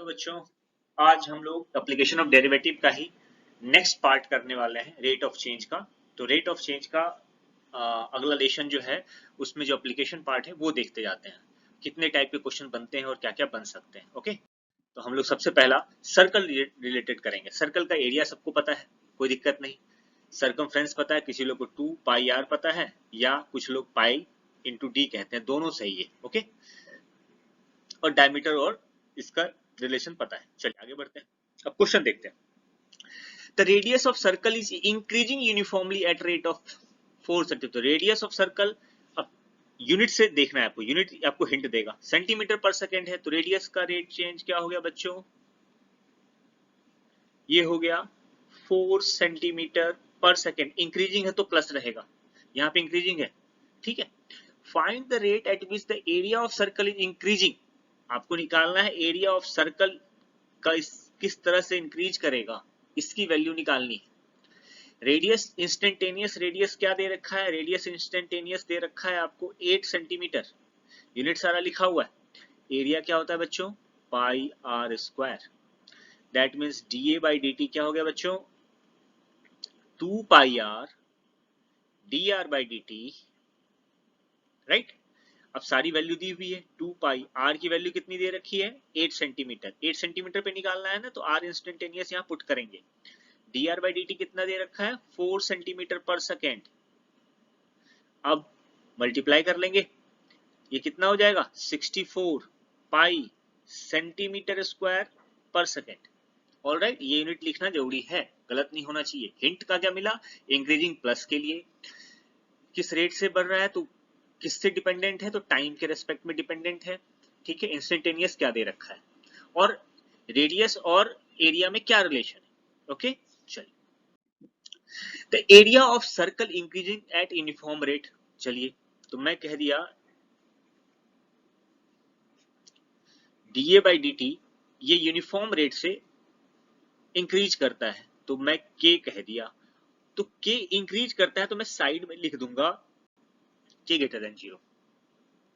बच्चों, आज हम लोग एप्लीकेशन ऑफ डेरिवेटिव का ही नेक्स्ट पार्ट करने वाले हैं, रेट ऑफ चेंज का। तो रेट ऑफ चेंज का अगला लेशन जो है उसमें जो एप्लीकेशन पार्ट है वो देखते जाते हैं, कितने टाइप के क्वेश्चन बनते हैं और क्या क्या बन सकते हैं। ओके, तो हम लोग सबसे पहला सर्कल रिलेटेड करेंगे। सर्कल का एरिया सबको पता है, कोई दिक्कत नहीं। सर्कमफ्रेंस पता है, किसी लोग को 2 पाई आर पता है, या कुछ लोग पाई इंटू डी कहते हैं, दोनों सही है। ओके, और डायमीटर और इसका रिलेशन पता है। चलिए आगे बढ़ते हैं, अब क्वेश्चन देखते हैं। The radius of circle is increasing uniformly at rate of 4 centimetre. तो रेडियस ऑफ सर्कल, अब यूनिट से देखना है आपको, यूनिट आपको हिंट देगा। सेंटीमीटर पर सेकेंड है, तो रेडियस का रेट चेंज क्या हो गया बच्चों? ये हो गया 4 सेंटीमीटर पर सेकेंड। इंक्रीजिंग है तो प्लस रहेगा, यहाँ पे इंक्रीजिंग है, ठीक है। Find the rate at which the area of circle is increasing. आपको निकालना है एरिया ऑफ सर्कल का किस तरह से इंक्रीज करेगा, इसकी वैल्यू निकालनी है। रेडियस इंस्टेंटेनियस, रेडियस क्या दे रखा है? रेडियस इंस्टेंटेनियस दे रखा है आपको 8 सेंटीमीटर, यूनिट सारा लिखा हुआ है। एरिया क्या होता है बच्चों? Pi r square. That means dA by d t क्या हो गया बच्चों? 2 pi r d r by d t, right. अब सारी वैल्यू दी हुई है, 2 पाई, आर की वैल्यू कितनी दे रखी है? 8 सेंटीमीटर। 8 सेंटीमीटर पे निकालना है ना, तो आर इंस्टेंटेनियस यहाँ पुट करेंगे। D r by d T कितना दे रखा है? 4 सेंटीमीटर पर सेकेंड। अब मल्टीप्लाई कर लेंगे, ये कितना हो जाएगा? 64 पाई सेंटीमीटर स्क्वायर पर सेकेंड। ऑलराइट, ये यूनिट लिखना जरूरी है, गलत नहीं होना चाहिए। हिंट का क्या मिला? इंक्रीजिंग प्लस के लिए। किस रेट से बढ़ रहा है, तो किससे डिपेंडेंट है? तो टाइम के रेस्पेक्ट में डिपेंडेंट है, ठीक है। इंस्टेंटेनियस क्या दे रखा है, और रेडियस और एरिया में क्या रिलेशन है। ओके, चलिए। The area of circle increasing at uniform rate. चलिए, तो मैं कह दिया डीए बाई डी टी ये यूनिफॉर्म रेट से इंक्रीज करता है, तो मैं के कह दिया। तो के इंक्रीज करता है तो मैं साइड में लिख दूंगा के ग्रेटर देन 0।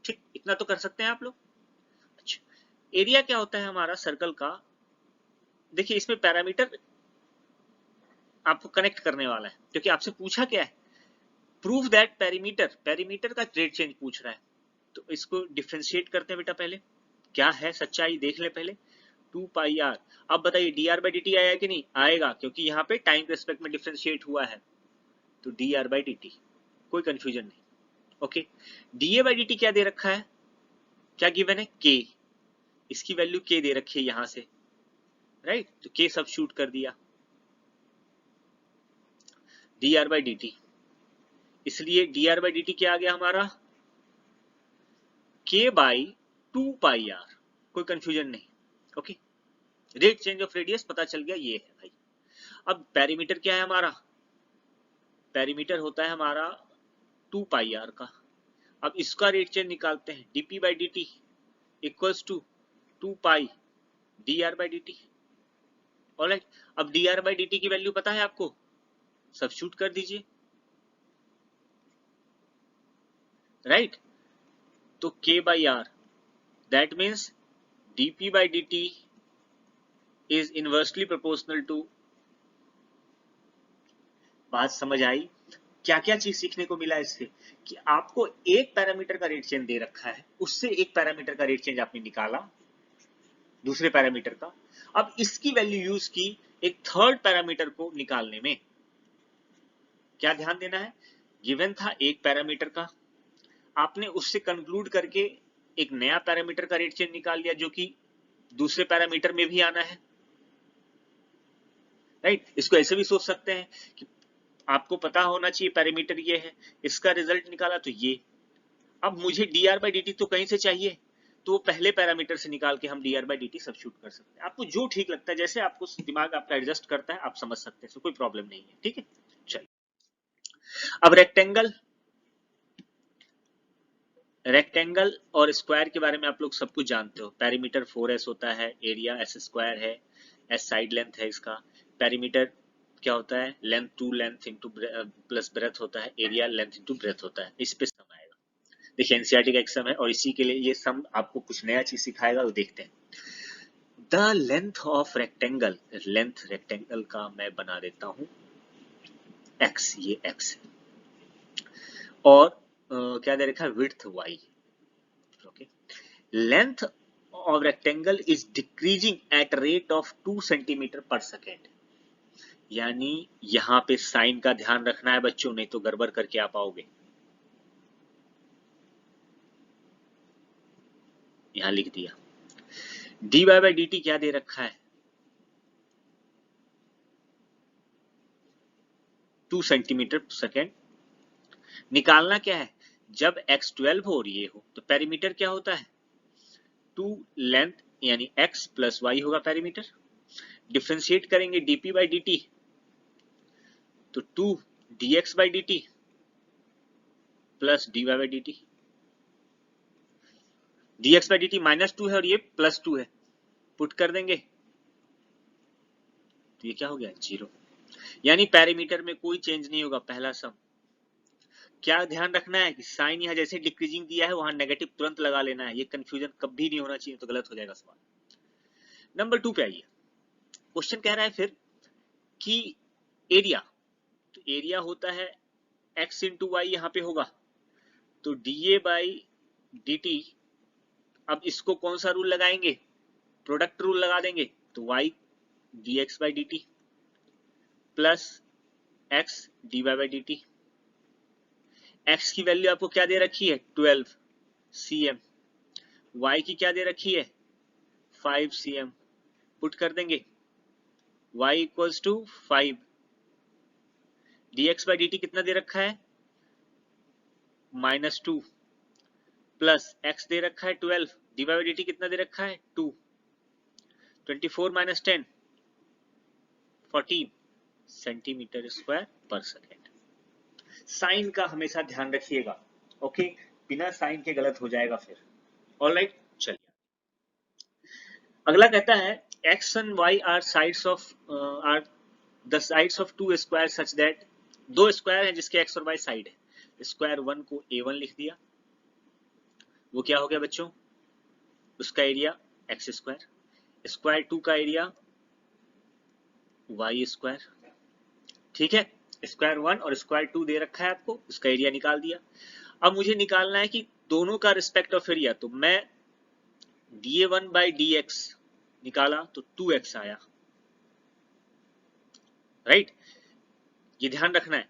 ठीक, इतना तो कर सकते हैं आप लोग। अच्छा, एरिया क्या होता है हमारा सर्कल का? देखिए, इसमें पैरामीटर आपको कनेक्ट करने वाला है, क्योंकि आपसे पूछा क्या है? प्रूव दैट पेरीमीटर, पेरीमीटर का रेट चेंज पूछ रहा है। तो इसको डिफरेंशिएट करते हैं बेटा, पहले क्या है सच्चाई देख ले पहले। 2 पाई आर, अब बताइए D r by d T आया कि नहीं आएगा, क्योंकि यहाँ पे टाइम रेस्पेक्ट में डिफरेंशिएट हुआ है, तो D r by d T, कोई कंफ्यूजन नहीं। Okay, D A by d t क्या दे रखा है? क्या गिवन है? के, इसकी वैल्यू के दे रखी है यहां से, राइट। तो के सब्स्टिट्यूट कर दिया, d r by d t, इसलिए d r by d t क्या आ गया हमारा? के बाई 2 पाई आर, कोई कंफ्यूजन नहीं। Okay, rate change of radius पता चल गया, ये है भाई। अब पेरीमीटर क्या है हमारा? पेरीमीटर होता है हमारा 2 पाई आर का। अब इसका रेट चेंज निकालते हैं, dp by d t equals to 2 pi d r by d t. Alright, अब d r by d t की वैल्यू पता है आपको, सब्स्टिट्यूट कर दीजिए, राइट। तो k by r, that means dp by dt is inversely proportional to। बात समझ आई? क्या क्या चीज सीखने को मिला इससे, कि आपको एक पैरामीटर का रेट चेंज दे रखा है, उससे एक पैरामीटर का रेट चेंज आपने निकाला दूसरे पैरामीटर का। अब इसकी वैल्यू यूज की एक थर्ड पैरामीटर को निकालने में। क्या ध्यान देना है? गिवन था एक पैरामीटर का, आपने उससे कंक्लूड करके एक नया पैरामीटर का रेट चेंज निकाल लिया, जो कि दूसरे पैरामीटर में भी आना है, राइट। इसको ऐसे भी सोच सकते हैं कि आपको पता होना चाहिए पैरामीटर ये है, इसका रिजल्ट निकाला तो ये। अब मुझे D r by d T तो कहीं से चाहिए, तो वो पहले पैरामीटर से निकाल के हम D r by d T substitute कर सकते हैं। आपको जो ठीक लगता है, जैसे आपको दिमाग आपका एडजस्ट करता है, आप समझ सकते हैं, कोई प्रॉब्लम नहीं है, ठीक है। चलिए, अब रेक्टेंगल, रेक्टेंगल और स्क्वायर के बारे में आप लोग सब कुछ जानते हो। पेरीमीटर 4s होता है, एरिया s स्क्वायर है, s साइड लेंथ है इसका। पेरीमीटर क्या होता है? Length two length into plus breadth होता है, एरिया लेंथ इंटू ब्रेथ होता है। इस पे सम आएगा। देखिए एनसीईआरटी का एक सम है, और इसी के लिए ये सम आपको कुछ नया चीज सिखाएगा, वो देखते हैं। The length of rectangle, length rectangle का मैं बना देता हूं x, ये x है, और क्या दे रखा है, width y। Okay, length of rectangle is decreasing at rate of 2 centimetre पर सेकेंड। यानी यहां पे साइन का ध्यान रखना है बच्चों, नहीं तो गड़बड़ करके आप आओगे। यहां लिख दिया dy बाई dt क्या दे रखा है, 2 सेंटीमीटर पर सेकेंड। निकालना क्या है, जब x 12 हो और ये हो तो पेरीमीटर क्या होता है, 2 लेंथ यानी x प्लस y होगा पेरीमीटर। डिफरेंशिएट करेंगे dp बाई dt तो 2 dx by dt plus dy by dt। dx by dt -2 है और ये +2 है, पुट कर देंगे तो ये क्या हो गया, 0। यानी पैरामीटर में कोई चेंज नहीं होगा, पहला सम। क्या ध्यान रखना है कि साइन यहां जैसे डिक्रीजिंग दिया है वहां नेगेटिव तुरंत लगा लेना है, ये कंफ्यूजन कभी नहीं होना चाहिए, तो गलत हो जाएगा सवाल। नंबर 2 पे आइए, क्वेश्चन कह रहा है फिर कि एरिया, तो एरिया होता है x इंटू वाई, यहां पे होगा तो dA बाई dt। अब इसको कौन सा रूल लगाएंगे, प्रोडक्ट रूल लगा देंगे, तो y dx by dt plus x dy by dt। x की वैल्यू आपको क्या दे रखी है, 12 cm, y की क्या दे रखी है, 5 cm, पुट कर देंगे y equals to 5, dx by dt कितना दे रखा है, -2 प्लस x दे रखा है 12, dy बाई dt कितना दे रखा है 2, 24 माइनस 10 14 सेंटीमीटर स्क्वायर पर सेकेंड। साइन का हमेशा ध्यान रखिएगा, ओके, बिना साइन के गलत हो जाएगा फिर। ऑलराइट, चलिए अगला कहता है x and y are sides of are the sides of two squares such that, दो स्क्वायर है जिसके x और y साइड है, स्क्वायर 1 को a1 लिख दिया, वो क्या हो गया बच्चों, उसका एरिया x स्क्वायर, स्क्वायर 2 का एरिया y स्क्वायर, ठीक है, स्क्वायर 1 और स्क्वायर 2 दे रखा है आपको, उसका एरिया निकाल दिया। अब मुझे निकालना है कि दोनों का रिस्पेक्ट ऑफ एरिया, तो मैं dA1 बाई dx निकाला तो 2x आया, राइट, ये ध्यान रखना है,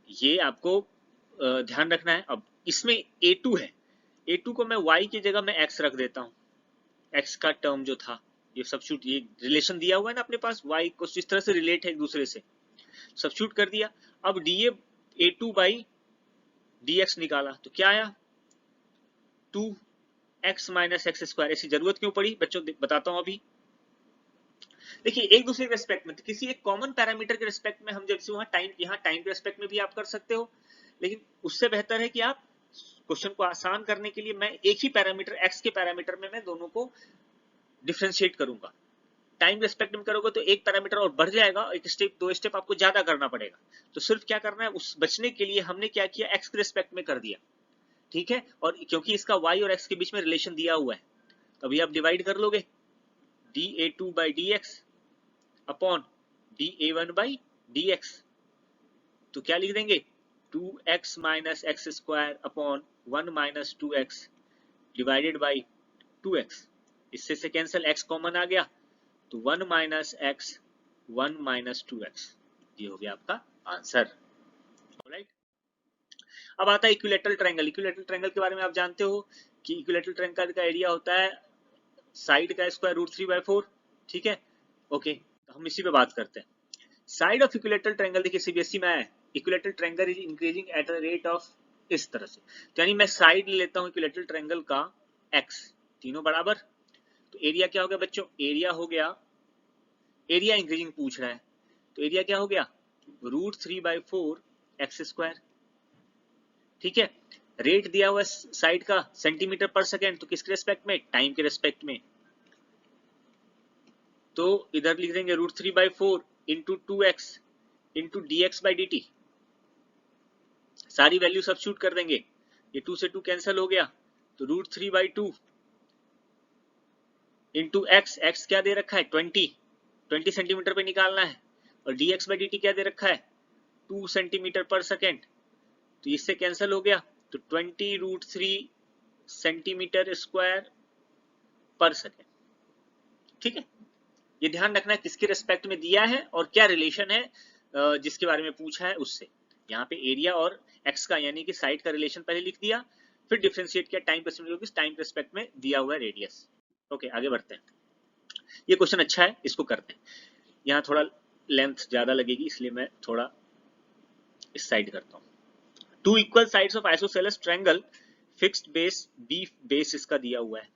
ये आपको ध्यान रखना है। अब इसमें a2 है, a2 को मैं y की जगह में x रख देता हूं, x का टर्म जो था, ये सब्स्टिट्यूट, ये रिलेशन दिया हुआ है ना अपने पास, y को इस तरह से रिलेट है एक दूसरे से, सब्स्टिट्यूट कर दिया। अब dA a2 बाई dx निकाला तो क्या आया, 2x माइनस एक्स स्क्वायर। ऐसी जरूरत क्यों पड़ी बच्चों, बताता हूं अभी। देखिए एक दूसरे के रिस्पेक्ट में, तो किसी एक कॉमन पैरामीटर के रिस्पेक्ट में हम जैसे वहां टाइम, यहाँ टाइम के रिस्पेक्ट में भी आप कर सकते हो, लेकिन उससे बेहतर है कि आप क्वेश्चन को आसान करने के लिए मैं एक ही पैरामीटर x के पैरामीटर में मैं दोनों को डिफरेंशिएट करूंगा। टाइम रिस्पेक्ट में करोगे तो एक पैरामीटर और बढ़ जाएगा, एक स्टेप 2 स्टेप आपको ज्यादा करना पड़ेगा, तो सिर्फ क्या करना है, उस बचने के लिए हमने क्या किया, x के रिस्पेक्ट में कर दिया, ठीक है, और क्योंकि इसका y और x के बीच में रिलेशन दिया हुआ है, तो अभी आप डिवाइड कर लोगे dA2 by dx upon dA1 by dx, तो क्या लिख देंगे, 2x minus x square upon 1 minus 2x divided by 2x, इससे से कैंसिल, x कॉमन आ गया तो 1 माइनस x 1 माइनस 2x, ये हो गया आपका आंसर। ऑलराइट, अब आता है इक्विलैटरल ट्रायंगल। इक्विलैटरल ट्रायंगल के बारे में आप जानते हो कि इक्विलैटरल ट्रायंगल का एरिया होता है साइड का स्क्वायर रूट 3/4, ठीक है, ओके, तो हम इसी पे बात करते हैं। साइड ऑफ इक्विलैटरल ट्रायंगल, देखिए सीबीएसई में है, equilateral triangle is increasing at a rate of, इस तरह से, तो यानी मैं साइड ले लेता हूं इक्विलैटरल ट्रायंगल का x, तीनों बराबर, तो एरिया क्या हो गया बच्चों, एरिया हो गया, एरिया इंक्रीजिंग पूछ रहा है, तो एरिया क्या हो गया, √3/4 एक्स स्क्वायर, ठीक है, रेट दिया हुआ साइड का सेंटीमीटर पर सेकेंड, तो किसके रेस्पेक्ट में, टाइम के रेस्पेक्ट में, तो इधर लिख देंगे √3/4 into 2x into dx by dt, सारी वैल्यू सब्स्टिट्यूट कर देंगे, ये 2 से 2 कैंसिल हो गया, तो √3/2 इंटू एक्स, एक्स क्या दे रखा है 20 सेंटीमीटर पे निकालना है, और dx बाई dt क्या दे रखा है 2 सेंटीमीटर पर सेकेंड, तो इससे कैंसिल हो गया, तो 20√3 सेंटीमीटर स्क्वायर पर सेकेंड। ठीक है, ये ध्यान रखना है किसके रेस्पेक्ट में दिया है और क्या रिलेशन है जिसके बारे में पूछा है उससे। यहाँ पे एरिया और एक्स का यानी कि साइड का रिलेशन पहले लिख दिया, फिर डिफरेंशिएट किया टाइम परस्पेक्टिव, टाइम रेस्पेक्ट में दिया हुआ है रेडियस। ओके, आगे बढ़ते हैं। ये क्वेश्चन अच्छा है, इसको करते हैं। यहाँ थोड़ा लेंथ ज्यादा लगेगी इसलिए मैं थोड़ा इस साइड करता हूँ। Two equal sides of isosceles triangle, fixed base b, base इसका दिया हुआ है।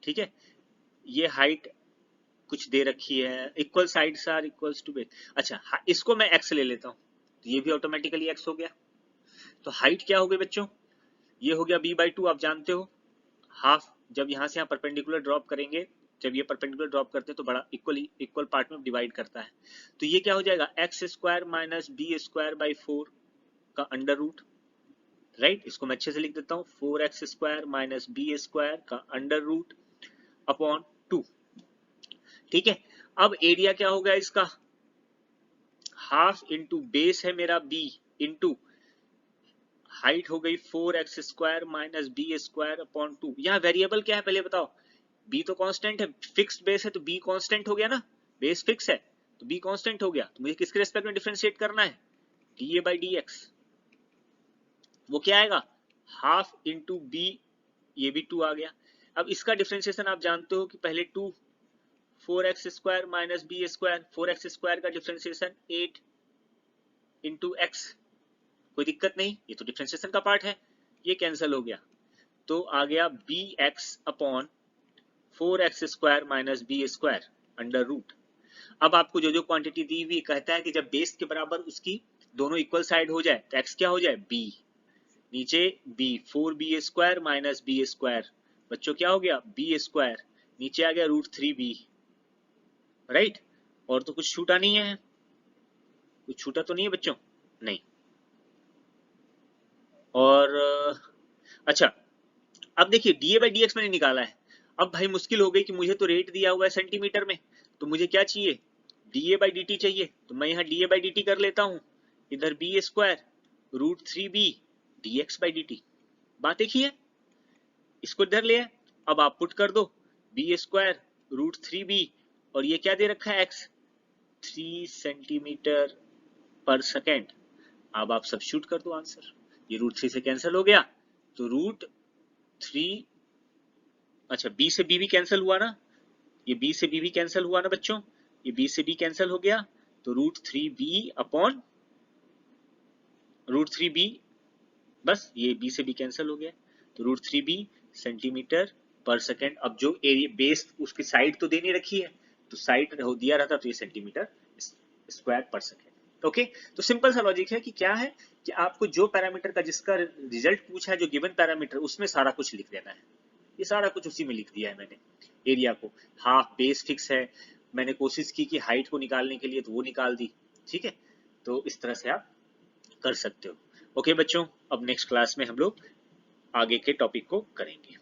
ठीक है, ये हाइट कुछ दे रखी है, equal sides are equals to base. अच्छा, इसको मैं एक्स ले लेता हूँ, तो ये भी ऑटोमेटिकली एक्स हो गया। तो हाइट क्या हो गई बच्चों, ये हो गया b/2, आप जानते हो हाफ, जब यहाँ से यहाँ परपेंडिकुलर ड्रॉप करेंगे, जब ये परपेंडिकुलर ड्रॉप करते हैं तो बड़ा इक्वल पार्ट में डिवाइड करता है, तो ये क्या हो जाएगा x² माइनस b²/4 का अंडर रूट। राइट, इसको मैं अच्छे से लिख देता हूँ, 4x² माइनस b² का अंडर रूट अपॉन 2। ठीक है, अब एरिया क्या होगा इसका, हाफ इंटू बेस है मेरा b इंटू हाइट हो गई 4x² माइनस b² अपॉन 2। यहाँ वेरिएबल क्या है पहले बताओ, b तो कांस्टेंट है, फिक्स्ड बेस है तो b कांस्टेंट हो गया ना, बेस फिक्स है तो b कांस्टेंट हो गया, तो मुझे किसके रेस्पेक्ट में डिफरेंशिएट करना है, da/dx। वो क्या आएगा, हाफ इंटू b, ये भी 2 आ गया। अब इसका डिफरेंशिएशन आप जानते हो कि पहले 2, 4x² माइनस b², 4x² का डिफरेंशिएशन 8 इंटू एक्स, कोई दिक्कत नहीं, ये तो डिफरेंशिएशन का पार्ट है, ये कैंसिल हो गया, तो आ गया bx upon 4x² minus b² under root. अब आपको जो जो क्वांटिटी दी हुई कहता है कि जब बेस के बराबर उसकी दोनों इक्वल साइड हो जाए तो x क्या हो जाए b, नीचे b 4b² माइनस b², बच्चों क्या हो गया b², नीचे आ गया √3b। राइट, और तो कुछ छूटा नहीं है, कुछ छूटा तो नहीं है बच्चों, नहीं। और अच्छा, अब देखिए da/dx मैंने निकाला है, अब भाई मुश्किल हो गई कि मुझे तो रेट दिया हुआ है सेंटीमीटर में, तो मुझे क्या चाहिए da/dt चाहिए, तो मैं यहाँ da/dt कर लेता हूँ, इधर b² √3b dx/dt। बात एक ही है, इसको इधर ले, अब आप पुट कर दो b² √3b, और ये क्या दे रखा है x 3 सेंटीमीटर पर सेकेंड। अब आप सब्स्टिट्यूट कर दो आंसर, ये √3 से कैंसिल हो गया, तो √3, अच्छा b से b भी कैंसिल हुआ ना, ये b से b भी कैंसिल हुआ ना बच्चों, ये b से b कैंसिल हो गया, तो √3b अपॉन √3b, बस ये b से b कैंसिल हो गया, तो √3b सेंटीमीटर पर सेकेंड। अब जो एरिया बेस उसकी साइड तो देनी रखी है, तो साइड दिया रहता तो ये सेंटीमीटर स्क्वायर पर सेकेंड। ओके, तो सिंपल सा लॉजिक है कि क्या है कि आपको जो पैरामीटर का जिसका रिजल्ट पूछा है, जो गिवन पैरामीटर, उसमें सारा कुछ लिख देना है। ये सारा कुछ उसी में लिख दिया है मैंने। एरिया को हाफ, बेस फिक्स है, मैंने कोशिश की कि हाइट को निकालने के लिए तो वो निकाल दी। ठीक है, तो इस तरह से आप कर सकते हो। ओके बच्चों, अब नेक्स्ट क्लास में हम लोग आगे के टॉपिक को करेंगे।